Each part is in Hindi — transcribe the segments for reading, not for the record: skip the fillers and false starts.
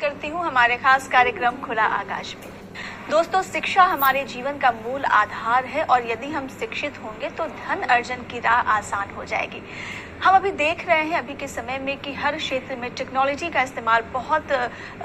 करती हूँ हमारे खास कार्यक्रम खुला आकाश में। दोस्तों, शिक्षा हमारे जीवन का मूल आधार है और यदि हम शिक्षित होंगे तो धन अर्जन की राह आसान हो जाएगी। हम अभी देख रहे हैं अभी के समय में कि हर क्षेत्र में टेक्नोलॉजी का इस्तेमाल बहुत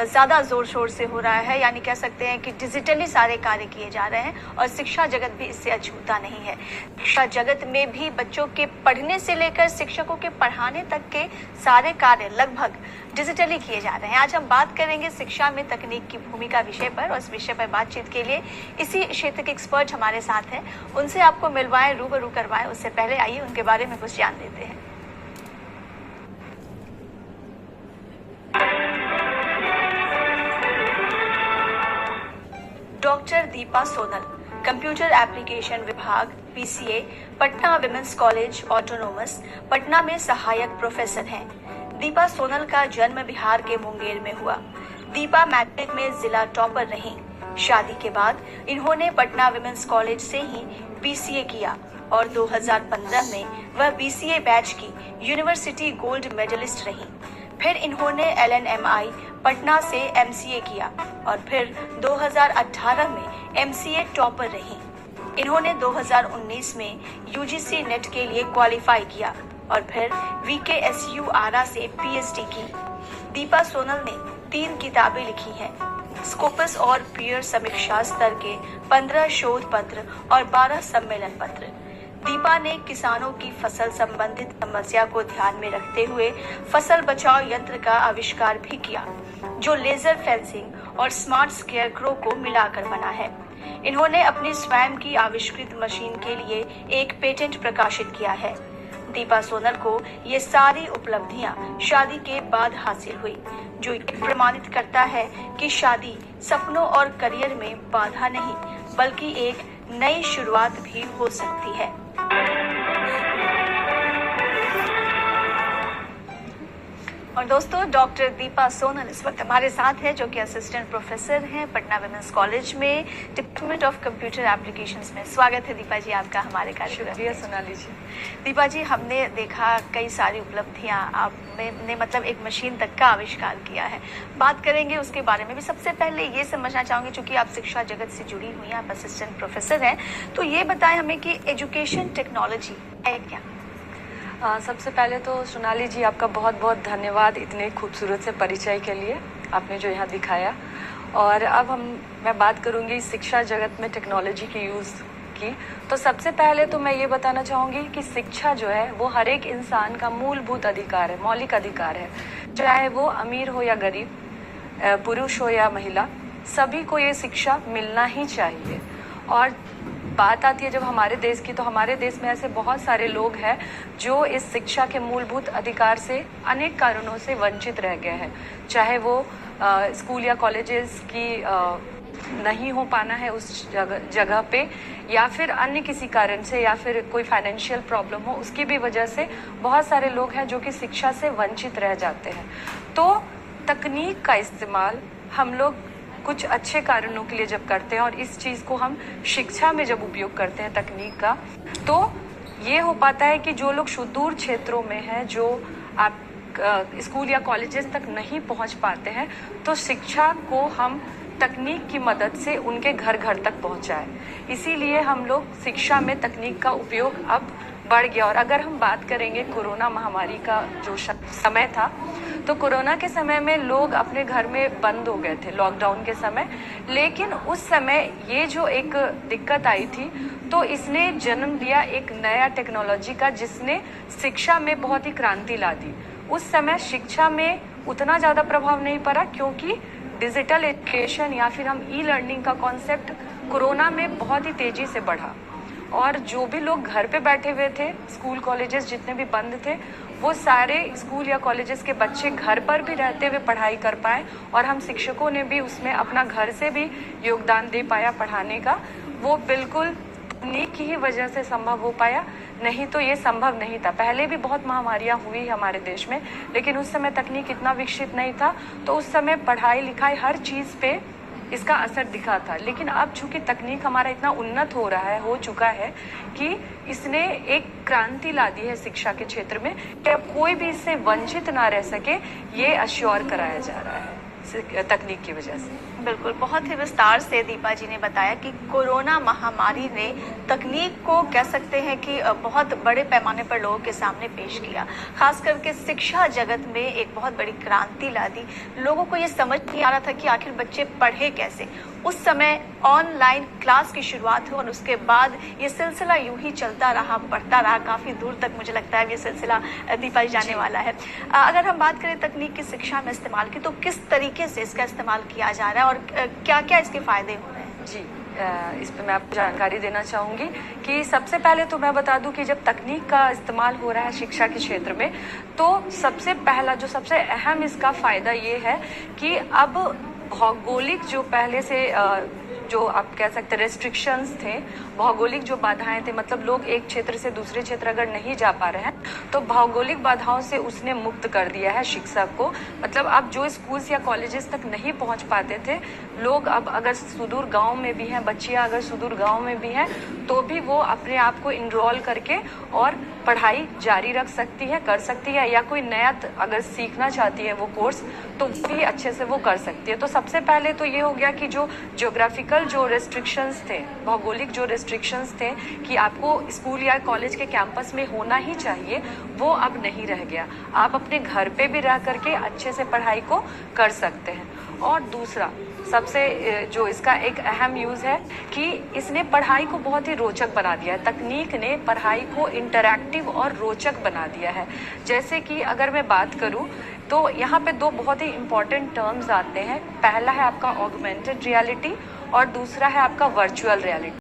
ज़्यादा ज़ोर शोर से हो रहा है, यानी कह सकते हैं कि डिजिटली सारे कार्य किए जा रहे हैं और शिक्षा जगत भी इससे अछूता नहीं है। शिक्षा जगत में भी बच्चों के पढ़ने से लेकर शिक्षकों के पढ़ाने तक के सारे कार्य लगभग डिजिटली किए जा रहे हैं। आज हम बात करेंगे शिक्षा में तकनीक की भूमिका विषय पर और इस विषय पर बातचीत के लिए इसी क्षेत्र के एक्सपर्ट हमारे साथ हैं। उनसे आपको मिलवाएं, रूबरू करवाएं, उससे पहले आइए उनके बारे में कुछ जान लेते हैं। Doctor Deepa Sonal, computer application विभाग PCA, Patna women's college autonomous, Patna में सहायक प्रोफेसर हैं। दीपा सोनल का जन्म बिहार के मुंगेर में हुआ। दीपा मैट्रिक में जिला टॉपर रहीं। शादी के बाद इन्होंने पटना विमेंस कॉलेज से ही PCA किया और 2015 में वह BCA बैच की यूनिवर्सिटी गोल्ड मेडलिस्ट रहीं। फिर इन्होंने LNMI पटना से MCA किया और फिर 2018 में MCA टॉपर रहीं। इन्होंने 2019 में UGC नेट के लिए क्वालिफाई किया और फिर VKSU आरा से PhD की। दीपा सोनल ने 3 किताबें लिखी हैं। स्कोपस और पीयर समीक्षा स्तर के 15 शोध पत्र और 12 सम्मेलन पत्र। दीपा ने किसानों की फसल संबंधित समस्या को ध्यान में रखते हुए फसल बचाव यंत्र का आविष्कार भी किया, जो लेजर फेंसिंग और स्मार्ट स्केयरक्रो को मिलाकर बना है। इन्होंने अपनी स्वयं की आविष्कृत मशीन के लिए एक पेटेंट प्रकाशित किया है। दीपा सोनल को ये सारी उपलब्धियां शादी के बाद हासिल हुई, जो प्रमाणित करता है कि शादी सपनों और करियर में बाधा नहीं बल्कि एक नई शुरुआत भी हो सकती है। और दोस्तों, डॉक्टर दीपा सोनल इस वक्त हमारे साथ है, जो कि असिस्टेंट प्रोफेसर हैं पटना विमेंस कॉलेज में डिपार्टमेंट ऑफ कंप्यूटर एप्लीकेशंस में। स्वागत है दीपा जी आपका हमारे कार्यक्रम में। सोनाली जी। दीपा जी, हमने देखा कई सारी उपलब्धियां आपने मतलब एक मशीन तक का आविष्कार किया है। बात करेंगे उसके बारे में भी। सबसे पहले ये समझना चाहूंगी, चूंकि आप शिक्षा जगत से जुड़ी हुई हैं, आप असिस्टेंट प्रोफेसर हैं, तो ये बताएं हमें कि एजुकेशन टेक्नोलॉजी है क्या? सबसे पहले तो सोनाली जी आपका बहुत बहुत धन्यवाद इतने खूबसूरत से परिचय के लिए आपने जो यहाँ दिखाया। और अब मैं बात करूँगी शिक्षा जगत में टेक्नोलॉजी के यूज़ की। तो सबसे पहले तो मैं ये बताना चाहूँगी कि शिक्षा जो है वो हर एक इंसान का मूलभूत अधिकार है, मौलिक अधिकार है। चाहे वो अमीर हो या गरीब, पुरुष हो या महिला, सभी को ये शिक्षा मिलना ही चाहिए। और बात आती है जब हमारे देश की, तो हमारे देश में ऐसे बहुत सारे लोग हैं जो इस शिक्षा के मूलभूत अधिकार से अनेक कारणों से वंचित रह गए हैं। चाहे वो स्कूल या कॉलेजेस की नहीं हो पाना है उस जगह पे, या फिर अन्य किसी कारण से, या फिर कोई फाइनेंशियल प्रॉब्लम हो, उसकी भी वजह से बहुत सारे लोग हैं जो कि शिक्षा से वंचित रह जाते हैं। तो तकनीक का इस्तेमाल हम लोग कुछ अच्छे कारणों के लिए जब करते हैं और इस चीज़ को हम शिक्षा में जब उपयोग करते हैं तकनीक का, तो ये हो पाता है कि जो लोग सुदूर क्षेत्रों में हैं, जो आप स्कूल या कॉलेजेस तक नहीं पहुंच पाते हैं, तो शिक्षा को हम तकनीक की मदद से उनके घर घर तक पहुंचाएं। इसीलिए हम लोग शिक्षा में तकनीक का उपयोग अब बढ़ गया। और अगर हम बात करेंगे कोरोना महामारी का जो समय था, तो कोरोना के समय में लोग अपने घर में बंद हो गए थे लॉकडाउन के समय। लेकिन उस समय ये जो एक दिक्कत आई थी, तो इसने जन्म दिया एक नया टेक्नोलॉजी का, जिसने शिक्षा में बहुत ही क्रांति ला दी। उस समय शिक्षा में उतना ज़्यादा प्रभाव नहीं पड़ा, क्योंकि डिजिटल एजुकेशन या फिर हम ई-लर्निंग का कॉन्सेप्ट कोरोना में बहुत ही तेज़ी से बढ़ा। और जो भी लोग घर पे बैठे हुए थे, स्कूल कॉलेजेस जितने भी बंद थे, वो सारे स्कूल या कॉलेजेस के बच्चे घर पर भी रहते हुए पढ़ाई कर पाए। और हम शिक्षकों ने भी उसमें अपना घर से भी योगदान दे पाया पढ़ाने का। वो बिल्कुल तकनीक की ही वजह से संभव हो पाया, नहीं तो ये संभव नहीं था। पहले भी बहुत महामारियां हुई हमारे देश में, लेकिन उस समय तकनीक इतना विकसित नहीं था, तो उस समय पढ़ाई लिखाई हर चीज़ पे इसका असर दिखा था। लेकिन अब चूंकि तकनीक हमारा इतना उन्नत हो चुका है कि इसने एक क्रांति ला दी है शिक्षा के क्षेत्र में, कि अब कोई भी इससे वंचित ना रह सके, ये अश्योर कराया जा रहा है। तकनीक की वजह से। बिल्कुल, बहुत ही विस्तार से दीपा जी ने बताया कि कोरोना महामारी ने तकनीक को कह सकते हैं कि बहुत बड़े पैमाने पर लोगों के सामने पेश किया। खास करके शिक्षा जगत में एक बहुत बड़ी क्रांति ला दी। लोगों को ये समझ नहीं आ रहा था कि आखिर बच्चे पढ़े कैसे। उस समय ऑनलाइन क्लास की शुरुआत हुई और उसके बाद ये सिलसिला यूं ही चलता रहा, बढ़ता रहा, काफ़ी दूर तक मुझे लगता है ये सिलसिला दीपा जी जाने वाला है। अगर हम बात करें तकनीक की शिक्षा में इस्तेमाल की, तो किस तरीके से इसका इस्तेमाल किया जा रहा है और क्या क्या इसके फायदे हो रहे हैं? जी, इस पे मैं आपको जानकारी देना चाहूँगी कि सबसे पहले तो मैं बता दूं कि जब तकनीक का इस्तेमाल हो रहा है शिक्षा के क्षेत्र में, तो सबसे पहला जो सबसे अहम इसका फ़ायदा ये है कि अब भौगोलिक जो पहले से जो आप कह सकते हैं रेस्ट्रिक्शंस थे, भौगोलिक जो बाधाएं थे, मतलब लोग एक क्षेत्र से दूसरे क्षेत्र अगर नहीं जा पा रहे हैं तो भौगोलिक बाधाओं से उसने मुक्त कर दिया है शिक्षा को। मतलब अब जो स्कूल्स या कॉलेजेस तक नहीं पहुंच पाते थे लोग, अब अगर सुदूर गांव में भी हैं, बच्चियां अगर सुदूर गांव में भी हैं तो भी वो अपने आप को इनरोल करके और पढ़ाई जारी रख सकती है, कर सकती है, या कोई नया अगर सीखना चाहती है वो कोर्स तो भी अच्छे से वो कर सकती है। तो सबसे पहले तो ये हो गया कि जो ज्योग्राफिकल जो रेस्ट्रिक्शंस थे, भौगोलिक जो रेस्ट्रिक्शंस थे कि आपको स्कूल या कॉलेज के कैंपस में होना ही चाहिए, वो अब नहीं रह गया। आप अपने घर पे भी रह करके अच्छे से पढ़ाई को कर सकते हैं। और दूसरा सबसे जो इसका एक अहम यूज़ है कि इसने पढ़ाई को बहुत ही रोचक बना दिया है। तकनीक ने पढ़ाई को इंटरैक्टिव और रोचक बना दिया है। जैसे कि अगर मैं बात करूं तो यहाँ पे दो बहुत ही इम्पॉर्टेंट टर्म्स आते हैं। पहला है आपका ऑगमेंटेड रियलिटी और दूसरा है आपका वर्चुअल रियलिटी।